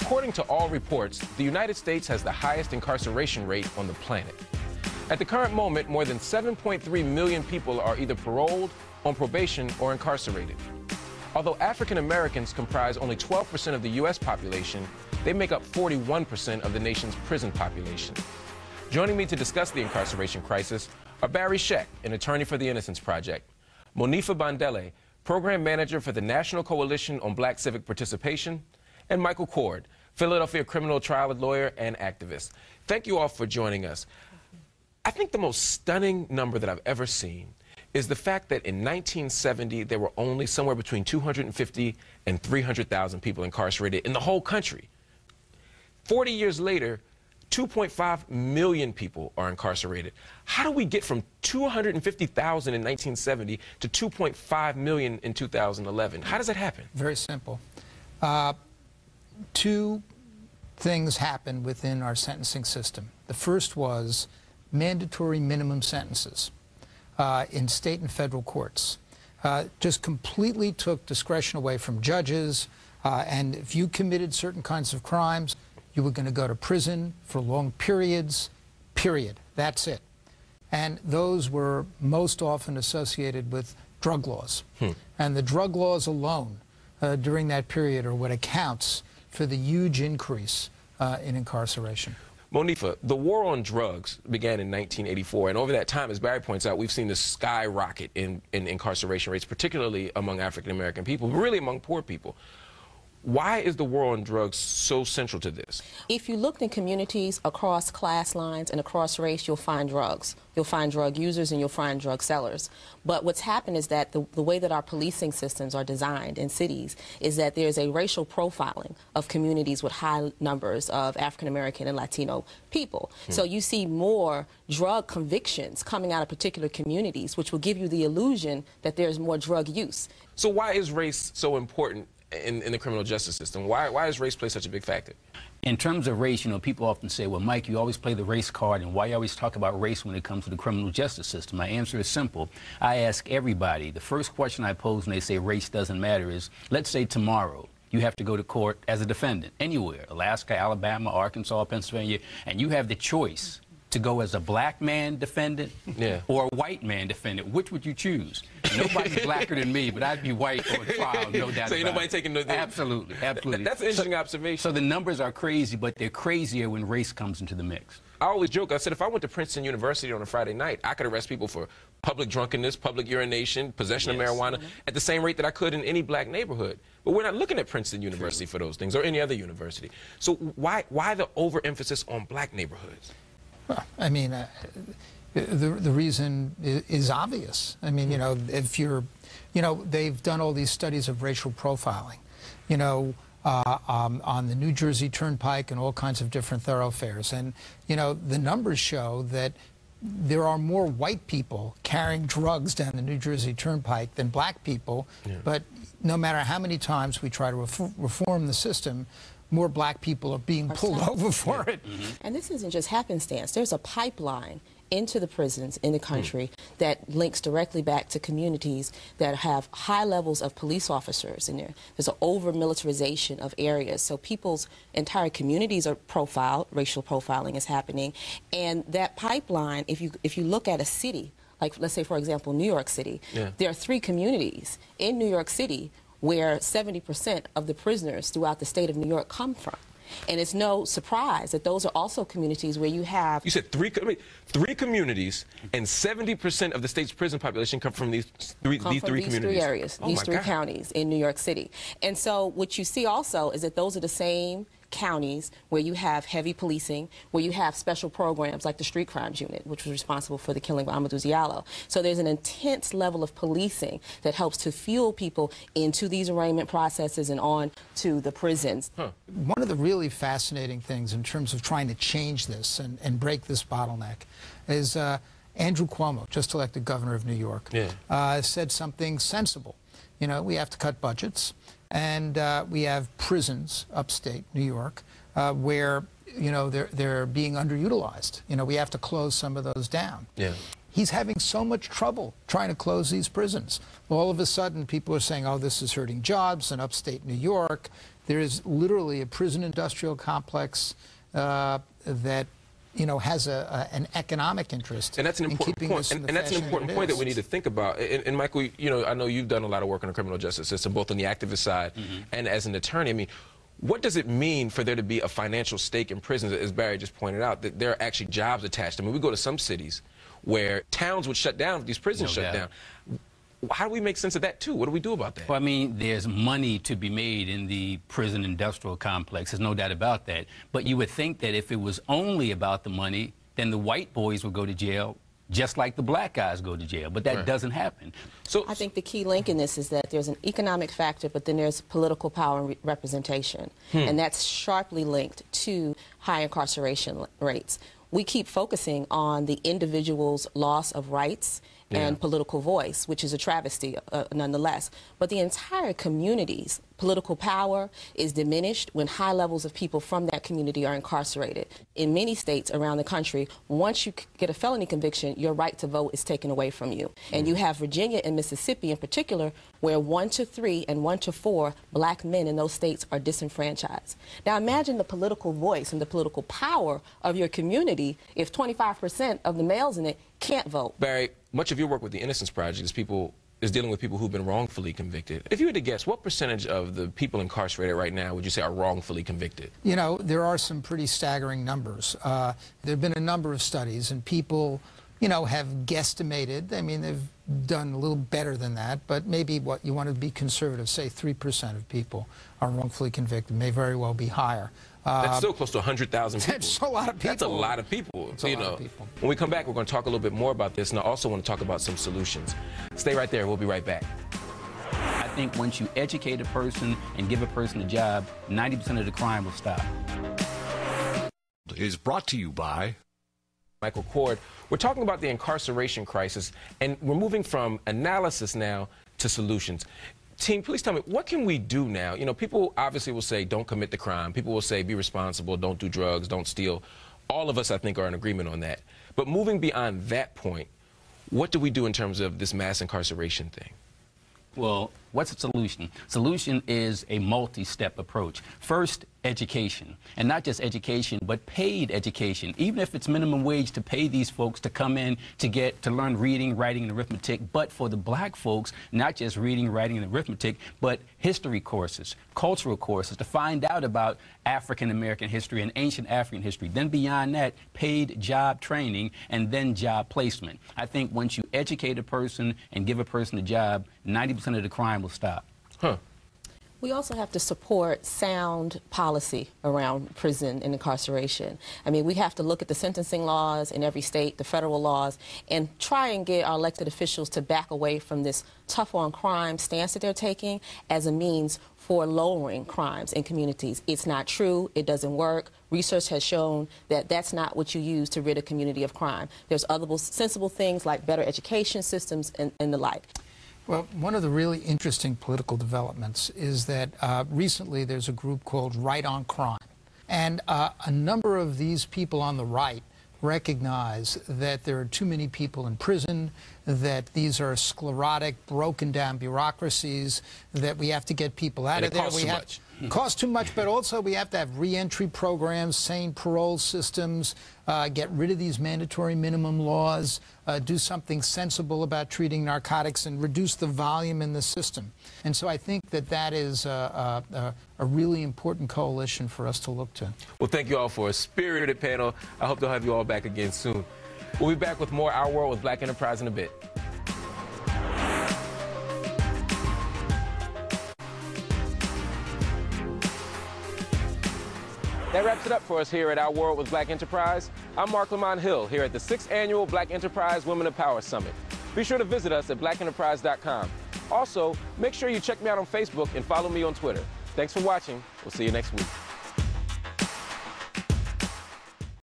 According to all reports, the United States has the highest incarceration rate on the planet. At the current moment, more than 7.3 million people are either paroled, on probation, or incarcerated. Although African Americans comprise only 12% of the U.S. population, they make up 41% of the nation's prison population. Joining me to discuss the incarceration crisis are Barry Scheck, an attorney for the Innocence Project, Monifa Bandele, program manager for the National Coalition on Black Civic Participation, and Michael Cord, Philadelphia criminal trial lawyer and activist. Thank you all for joining us. I think the most stunning number that I've ever seen is the fact that in 1970, there were only somewhere between 250 and 300,000 people incarcerated in the whole country. 40 years later, 2.5 million people are incarcerated. How do we get from 250,000 in 1970 to 2.5 million in 2011? How does that happen? Very simple. Two things happened within our sentencing system. The first was mandatory minimum sentences in state and federal courts. Just completely took discretion away from judges, and if you committed certain kinds of crimes, you were going to go to prison for long periods, period. That's it. And those were most often associated with drug laws. And the drug laws alone during that period are what accounts for the huge increase in incarceration. Monifa, the war on drugs began in 1984, and over that time, as Barry points out, we've seen this skyrocket in incarceration rates, particularly among African-American people, but really among poor people. Why is the war on drugs so central to this? If you looked in communities across class lines and across race, you'll find drugs. You'll find drug users and you'll find drug sellers. But what's happened is that the way that our policing systems are designed in cities is that there's a racial profiling of communities with high numbers of African American and Latino people. So you see more drug convictions coming out of particular communities, which will give you the illusion that there's more drug use. So why is race so important in the criminal justice system? Why does race play such a big factor? In terms of race, you know, people often say, well, Mike, you always play the race card, and why you always talk about race when it comes to the criminal justice system? My answer is simple. I ask everybody, the first question I pose when they say race doesn't matter is, let's say tomorrow you have to go to court as a defendant anywhere, Alaska, Alabama, Arkansas, Pennsylvania, and you have the choice to go as a black man defendant or a white man defendant. Which would you choose? Nobody's blacker than me, but I'd be white on trial, no doubt So about nobody it. taking no... Absolutely, absolutely. That's an interesting observation. So the numbers are crazy, but they're crazier when race comes into the mix. I always joke, I said if I went to Princeton University on a Friday night, I could arrest people for public drunkenness, public urination, possession of marijuana at the same rate that I could in any black neighborhood. But we're not looking at Princeton University for those things, or any other university. So why the overemphasis on black neighborhoods? Well, I mean, the reason is obvious. I mean, you know, if you're, you know, they've done all these studies of racial profiling, you know, on the New Jersey Turnpike and all kinds of different thoroughfares. And, you know, the numbers show that there are more white people carrying drugs down the New Jersey Turnpike than black people. But no matter how many times we try to reform the system, more black people are being pulled over for it. And this isn't just happenstance. There's a pipeline into the prisons in the country that links directly back to communities that have high levels of police officers in there. There's an over-militarization of areas. So people's entire communities are profiled, racial profiling is happening. And that pipeline, if you look at a city, like let's say, for example, New York City, there are 3 communities in New York City where 70% of the prisoners throughout the state of New York come from. And it's no surprise that those are also communities where you have... You said three communities, and 70% of the state's prison population come from these three communities. These 3 areas, oh these 3 counties in New York City. And so what you see also is that those are the same counties where you have heavy policing, where you have special programs like the Street Crimes Unit, which was responsible for the killing of Amadou Diallo. So there's an intense level of policing that helps to fuel people into these arraignment processes and on to the prisons. One of the really fascinating things in terms of trying to change this and break this bottleneck is Andrew Cuomo, just elected governor of New York, said something sensible. You know, we have to cut budgets. And we have prisons upstate New York where, you know, they're being underutilized. You know, we have to close some of those down. He's having so much trouble trying to close these prisons. All of a sudden, people are saying, oh, this is hurting jobs in upstate New York. There is literally a prison industrial complex that has an economic interest. And that's an important point. And that's an important point that we need to think about. And Michael, I know you've done a lot of work in the criminal justice system, both on the activist side and as an attorney. I mean, what does it mean for there to be a financial stake in prisons, as Barry just pointed out, that there are actually jobs attached? I mean, we go to some cities where towns would shut down if these prisons shut down. How do we make sense of that, too? What do we do about that? Well, I mean, there's money to be made in the prison industrial complex. There's no doubt about that. But you would think that if it was only about the money, then the white boys would go to jail just like the black guys go to jail. But that doesn't happen. So I think the key link in this is that there's an economic factor, but then there's political power and representation. And that's sharply linked to high incarceration rates. We keep focusing on the individual's loss of rights and political voice, which is a travesty nonetheless. But the entire community's political power is diminished when high levels of people from that community are incarcerated. In many states around the country, once you get a felony conviction, your right to vote is taken away from you. And you have Virginia and Mississippi in particular, where 1 to 3 and 1 to 4 black men in those states are disenfranchised. Now imagine the political voice and the political power of your community if 25% of the males in it can't vote. Barry, much of your work with the Innocence Project is dealing with people who've been wrongfully convicted. If you had to guess, what percentage of the people incarcerated right now would you say are wrongfully convicted? There are some pretty staggering numbers. There have been a number of studies, and people, have guesstimated. I mean, they've done a little better than that, but maybe what you want to be conservative, say 3% of people are wrongfully convicted, may very well be higher. That's still close to 100,000 people. That's a lot of people. That's a lot of people. That's a lot of people. When we come back, we're going to talk a little bit more about this, and I also want to talk about some solutions. Stay right there. We'll be right back. I think once you educate a person and give a person a job, 90% of the crime will stop. Is brought to you by Michael Cord. We're talking about the incarceration crisis, and we're moving from analysis now to solutions. Team, please tell me, what can we do now? People obviously will say, don't commit the crime. People will say, be responsible, don't do drugs, don't steal. All of us, I think, are in agreement on that. But moving beyond that point, what do we do in terms of this mass incarceration thing? Well, what's the solution? Solution is a multi-step approach. First, education, and not just education, but paid education. Even if it's minimum wage to pay these folks to come in to learn reading, writing, and arithmetic, but for the black folks, not just reading, writing, and arithmetic, but history courses, cultural courses, to find out about African American history and ancient African history. Then beyond that, paid job training, and then job placement. I think once you educate a person and give a person a job, 90% of the crime will stop. We also have to support sound policy around prison and incarceration. I mean, we have to look at the sentencing laws in every state, the federal laws, and try and get our elected officials to back away from this tough on crime stance that they're taking as a means for lowering crimes in communities. It's not true. It doesn't work. Research has shown that that's not what you use to rid a community of crime. There's other sensible things like better education systems and the like. Well, one of the really interesting political developments is that recently there's a group called Right on Crime. And a number of these people on the right recognize that there are too many people in prison, that these are sclerotic, broken down bureaucracies, that we have to get people out of there. It costs too much, but also we have to have reentry programs, sane parole systems, get rid of these mandatory minimum laws, do something sensible about treating narcotics, and reduce the volume in the system. And so I think that that is a really important coalition for us to look to. Well, thank you all for a spirited panel. I hope to have you all back again soon. We'll be back with more Our World with Black Enterprise in a bit. That wraps it up for us here at Our World with Black Enterprise. I'm Mark Lamont Hill here at the 6th Annual Black Enterprise Women of Power Summit. Be sure to visit us at blackenterprise.com. Also, make sure you check me out on Facebook and follow me on Twitter. Thanks for watching. We'll see you next week.